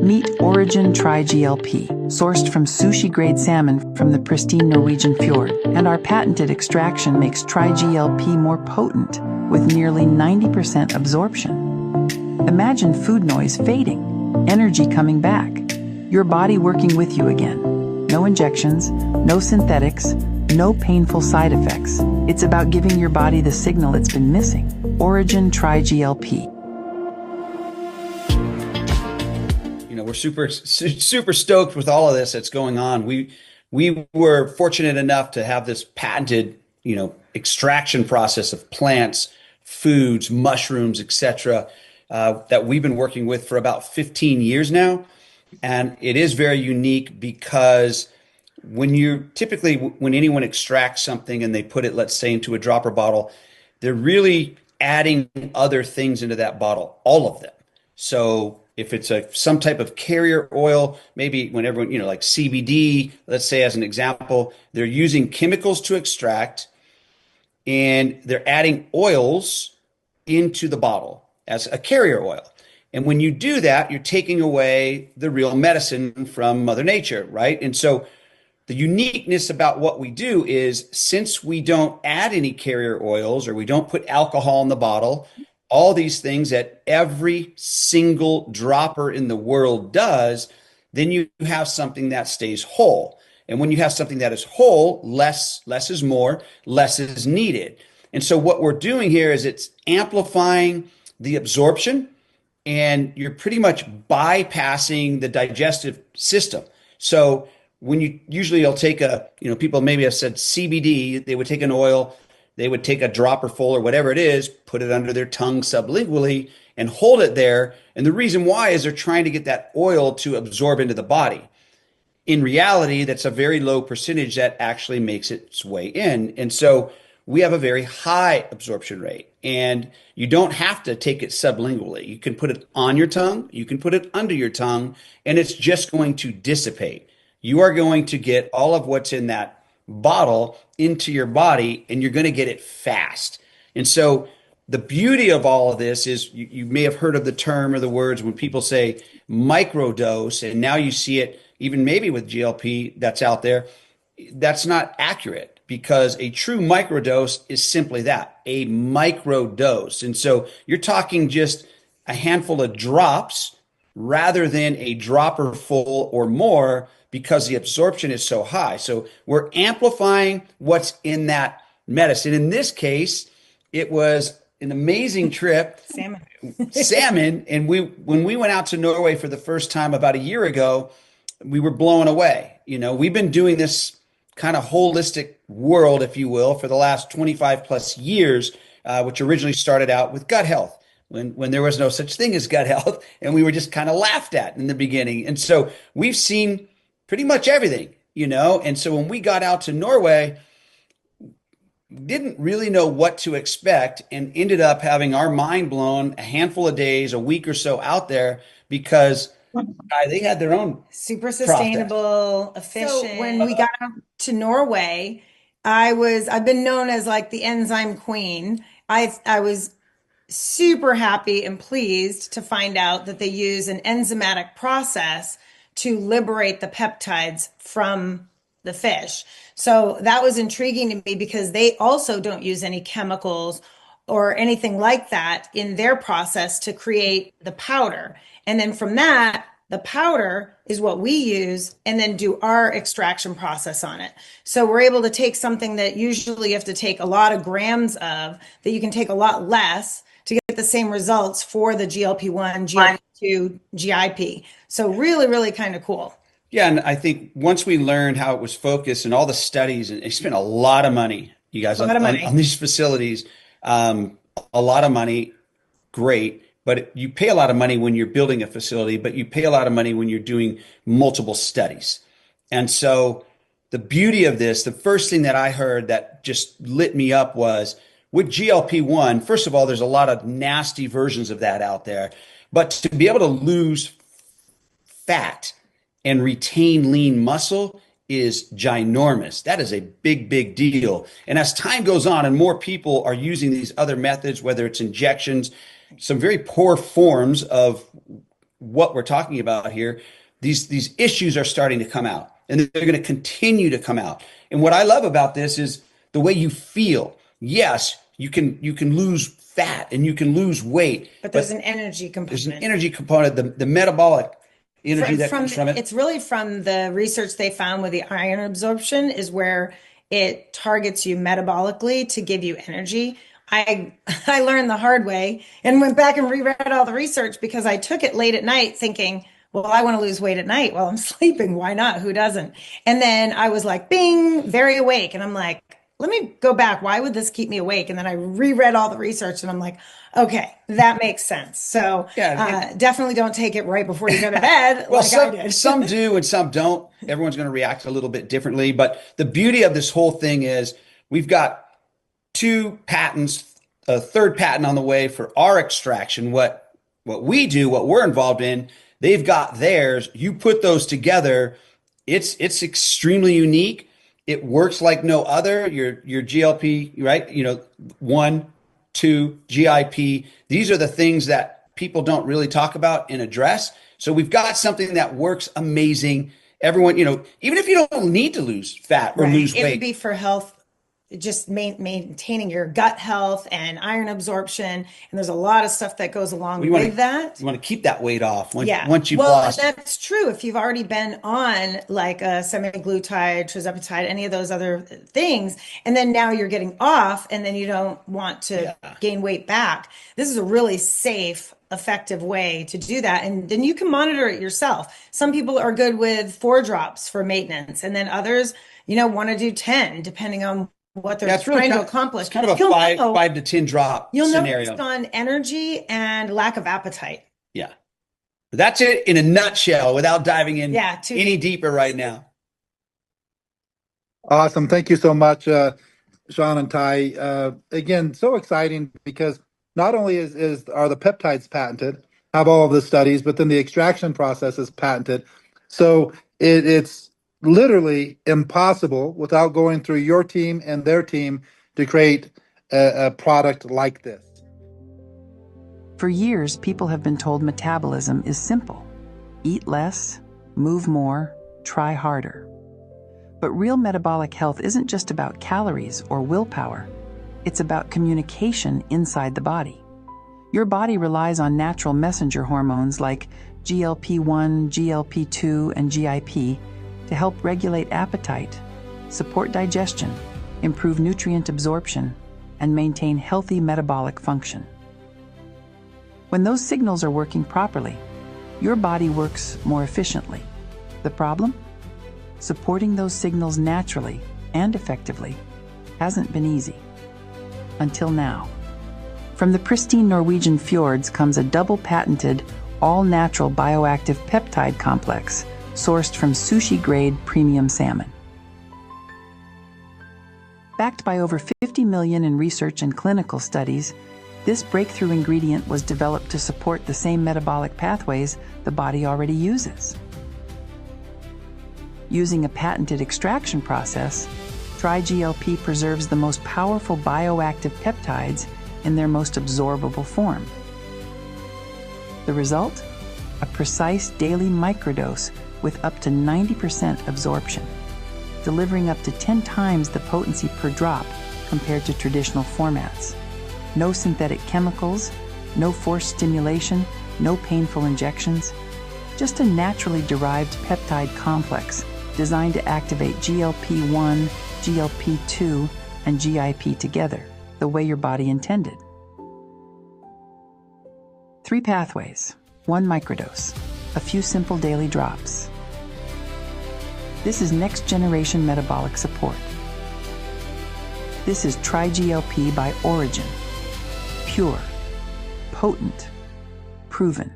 Meet Origin triGLP, sourced from sushi-grade salmon from the pristine Norwegian fjord, and our patented extraction makes triGLP more potent, with nearly 90% absorption. Imagine food noise fading, energy coming back, your body working with you again. No injections, no synthetics, no painful side effects. It's about giving your body the signal it's been missing. Origin triGLP. We're super stoked with all of this that's going on. We were fortunate enough to have this patented, extraction process of plants, foods, mushrooms, etc., that we've been working with for about 15 years now. And it is very unique because when anyone extracts something and they put it, let's say, into a dropper bottle, they're really adding other things into that bottle, all of them. So if it's some type of carrier oil, maybe when everyone, like CBD, let's say as an example, they're using chemicals to extract and they're adding oils into the bottle as a carrier oil. And when you do that, you're taking away the real medicine from Mother Nature, right? And so the uniqueness about what we do is, since we don't add any carrier oils or we don't put alcohol in the bottle, all these things that every single dropper in the world does, then you have something that stays whole. And when you have something that is whole, less is more, less is needed. And so what we're doing here is it's amplifying the absorption, and you're pretty much bypassing the digestive system. So when you'll take people maybe have said CBD, they would take an oil, they would take a dropper full or whatever it is, put it under their tongue sublingually and hold it there. And the reason why is they're trying to get that oil to absorb into the body. In reality, that's a very low percentage that actually makes its way in. And so we have a very high absorption rate, and you don't have to take it sublingually. You can put it on your tongue, you can put it under your tongue, and it's just going to dissipate. You are going to get all of what's in that bottle into your body, and you're going to get it fast. And so the beauty of all of this is you may have heard of the term or the words when people say microdose, and now you see it even maybe with GLP that's out there. That's not accurate, because a true microdose is simply that, a microdose. And so you're talking just a handful of drops rather than a dropper full or more, because the absorption is so high. So we're amplifying what's in that medicine. In this case, it was an amazing trip. Salmon. And when we went out to Norway for the first time about a year ago, we were blown away. We've been doing this kind of holistic world, if you will, for the last 25 plus years, which originally started out with gut health, when there was no such thing as gut health, and we were just kind of laughed at in the beginning. And so we've seen pretty much everything, and so when we got out to Norway, didn't really know what to expect, and ended up having our mind blown a handful of days, a week or so out there, because they had their own super sustainable, efficient. So when we got out to Norway, I've been known as like the enzyme queen. I was super happy and pleased to find out that they use an enzymatic process to liberate the peptides from the fish. So that was intriguing to me, because they also don't use any chemicals or anything like that in their process to create the powder. And then from that, the powder is what we use and then do our extraction process on it. So we're able to take something that usually you have to take a lot of grams of, that you can take a lot less to get the same results for the GLP-1, GLP-2, GIP. So really, really kind of cool. Yeah, and I think once we learned how it was focused and all the studies, and they spent a lot of money, you guys, on these facilities, a lot of money, great. But you pay a lot of money when you're building a facility, but you pay a lot of money when you're doing multiple studies. And so the beauty of this, the first thing that I heard that just lit me up was, with GLP-1, first of all, there's a lot of nasty versions of that out there. But to be able to lose fat and retain lean muscle is ginormous. That is a big, big deal. And as time goes on and more people are using these other methods, whether it's injections, some very poor forms of what we're talking about here, these issues are starting to come out, and they're going to continue to come out. And what I love about this is the way you feel. Yes, you can lose fat and you can lose weight, but there's an energy component. There's an energy component, the metabolic energy that comes from it. It's really from the research they found with the iron absorption is where it targets you metabolically to give you energy. I learned the hard way and went back and reread all the research because I took it late at night thinking, well, I want to lose weight at night while I'm sleeping. Why not? Who doesn't? And then I was like, bing, very awake. And I'm like, let me go back. Why would this keep me awake? And then I reread all the research and I'm like, okay, that makes sense. So definitely don't take it right before you go to bed. Well, I did. Some do and some don't. Everyone's going to react a little bit differently. But the beauty of this whole thing is we've got 2 patents, a 3rd patent on the way for our extraction. What we do, what we're involved in, they've got theirs. You put those together, it's extremely unique. It works like no other. Your GLP, right? 1, 2, GIP. These are the things that people don't really talk about and address. So we've got something that works amazing. Everyone, even if you don't need to lose fat or lose weight. It would be for health, just maintaining your gut health and iron absorption. And there's a lot of stuff that goes along with that. You want to keep that weight off once you've lost. Well, that's true. If you've already been on like a semaglutide, tirzepatide, any of those other things, and then now you're getting off and then you don't want to gain weight back. This is a really safe, effective way to do that. And then you can monitor it yourself. Some people are good with 4 drops for maintenance. And then others, want to do 10, depending on what they're trying to accomplish. It's kind of a 5 to 10 drop scenario. You'll know on energy and lack of appetite. Yeah. That's it in a nutshell without diving in any deeper right now. Awesome. Thank you so much, Sean and Ty. Again, so exciting because not only are the peptides patented, have all of the studies, but then the extraction process is patented. So it's literally impossible without going through your team and their team to create a product like this. For years, people have been told metabolism is simple. Eat less, move more, try harder. But real metabolic health isn't just about calories or willpower. It's about communication inside the body. Your body relies on natural messenger hormones like GLP-1, GLP-2, and GIP to help regulate appetite, support digestion, improve nutrient absorption, and maintain healthy metabolic function. When those signals are working properly, your body works more efficiently. The problem? Supporting those signals naturally and effectively hasn't been easy. Until now. From the pristine Norwegian fjords comes a double-patented, all-natural bioactive peptide complex sourced from sushi-grade premium salmon. Backed by over 50 million in research and clinical studies, this breakthrough ingredient was developed to support the same metabolic pathways the body already uses. Using a patented extraction process, triGLP preserves the most powerful bioactive peptides in their most absorbable form. The result? A precise daily microdose with up to 90% absorption, delivering up to 10 times the potency per drop compared to traditional formats. No synthetic chemicals, no forced stimulation, no painful injections, just a naturally derived peptide complex designed to activate GLP-1, GLP-2, and GIP together, the way your body intended. 3 pathways, 1 microdose, a few simple daily drops. This is next-generation metabolic support. This is triGLP by origin. Pure, potent, proven.